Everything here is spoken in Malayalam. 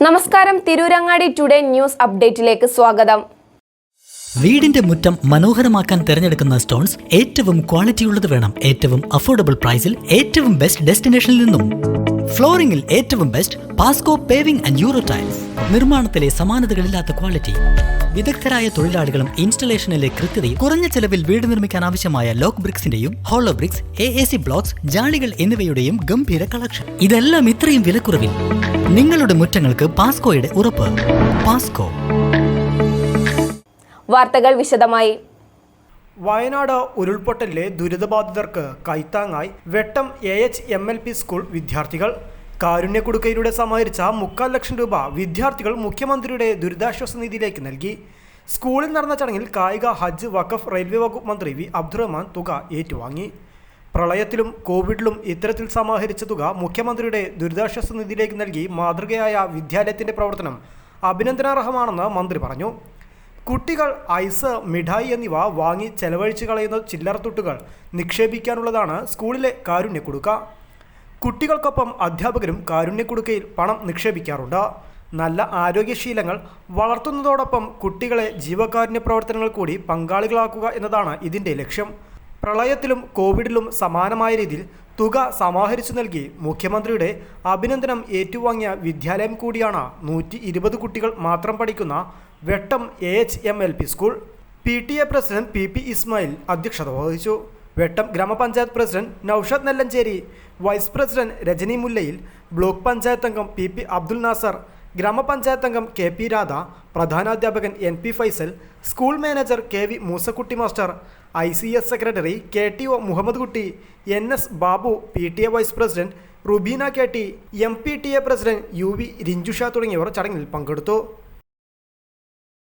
നമസ്കാരം, തിരൂരങ്ങാടി ടുഡേ ന്യൂസ് അപ്ഡേറ്റിലേക്ക് സ്വാഗതം. വീടിന്റെ മുറ്റം മനോഹരമാക്കാൻ തിരഞ്ഞെടുക്കുന്ന സ്റ്റോൺസ് ഏറ്റവും ക്വാളിറ്റിയുള്ളത് വേണം. ഏറ്റവും അഫോർഡബിൾ പ്രൈസിൽ ഏറ്റവും ബെസ്റ്റ് ഡെസ്റ്റിനേഷനിൽ നിന്നും. ഫ്ലോറിംഗിൽ ഏറ്റവും best Pasco paving and euro tiles. നിർമ്മാണത്തിലെ സമാനതകളില്ലാത്ത ക്വാളിറ്റി, വിദഗ്ധരായ തൊഴിലാളികളും ഇൻസ്റ്റലേഷനിലെ കൃത്യതയും, കുറഞ്ഞ ചെലവിൽ വീട് നിർമ്മിക്കാൻ ആവശ്യമായ ലോക്ക് ബ്രിക്സിന്റെയും ഹോളോ ബ്രിക്സ്, AAC ബ്ലോക്സ്, ജാളികൾ എന്നിവയുടെയും ഗംഭീര കളക്ഷൻ. ഇതെല്ലാം ഇത്രയും വിലക്കുറവിൽ. നിങ്ങളുടെ മുറ്റങ്ങൾക്ക് പാസ്കോയുടെ ഉറപ്പ്. പാസ്കോ. വാർത്തകൾ വിശദമായി. വയനാട് ഉരുൾപൊട്ടലിലെ ദുരിതബാധിതർക്ക് കൈത്താങ്ങായി വെട്ടം AHMLP സ്കൂൾ വിദ്യാർത്ഥികൾ. കാരുണ്യക്കുടുക്കയിലൂടെ സമാഹരിച്ച 3,400,000 രൂപ വിദ്യാർത്ഥികൾ മുഖ്യമന്ത്രിയുടെ ദുരിതാശ്വാസ നിധിയിലേക്ക് നൽകി. സ്കൂളിൽ നടന്ന ചടങ്ങിൽ കായിക, ഹജ്ജ്, വഖഫ്, റെയിൽവേ വകുപ്പ് മന്ത്രി V. അബ്ദുറഹ്മാൻ തുക ഏറ്റുവാങ്ങി. പ്രളയത്തിലും കോവിഡിലും ഇത്തരത്തിൽ സമാഹരിച്ച തുക മുഖ്യമന്ത്രിയുടെ ദുരിതാശ്വാസ നിധിയിലേക്ക് നൽകി മാതൃകയായ വിദ്യാലയത്തിൻ്റെ പ്രവർത്തനം അഭിനന്ദനാർഹമാണെന്ന് മന്ത്രി പറഞ്ഞു. കുട്ടികൾ ഐസ്, മിഠായി എന്നിവ വാങ്ങി ചെലവഴിച്ച് കളയുന്ന ചില്ലറത്തുട്ടുകൾ നിക്ഷേപിക്കാനുള്ളതാണ് സ്കൂളിലെ കാരുണ്യക്കുടുക്ക. കുട്ടികൾക്കൊപ്പം അധ്യാപകരും കാരുണ്യക്കുടുക്കയിൽ പണം നിക്ഷേപിക്കാറുണ്ട്. നല്ല ആരോഗ്യശീലങ്ങൾ വളർത്തുന്നതോടൊപ്പം കുട്ടികളെ ജീവകാരുണ്യ പ്രവർത്തനങ്ങൾ കൂടി പങ്കാളികളാക്കുക എന്നതാണ് ഇതിൻ്റെ ലക്ഷ്യം. പ്രളയത്തിലും കോവിഡിലും സമാനമായ രീതിയിൽ തുക സമാഹരിച്ചു നൽകി മുഖ്യമന്ത്രിയുടെ അഭിനന്ദനം ഏറ്റുവാങ്ങിയ വിദ്യാലയം കൂടിയാണ് 120 കുട്ടികൾ മാത്രം പഠിക്കുന്ന Vettom AHMLP school. PTA president PP Ismail അധ്യക്ഷത വഹിച്ചു. Vettom grama panchayat president Noushad Nellancheri, vice president Rajani Mullayil, block panchayat അംഗം PP അബ്ദുൽ നാസർ, ഗ്രാമപഞ്ചായത്ത് അംഗം KP രാധ, പ്രധാനാധ്യാപകൻ NP Faisal, school manager KV Moosakutty master, ICS secretary KTO Muhammad Kutty, NS Babu, PTA vice president Rubeena KT, MPTA president UV Rinchusha തുടങ്ങിയവർ ചടങ്ങിൽ പങ്കെടുത്തു.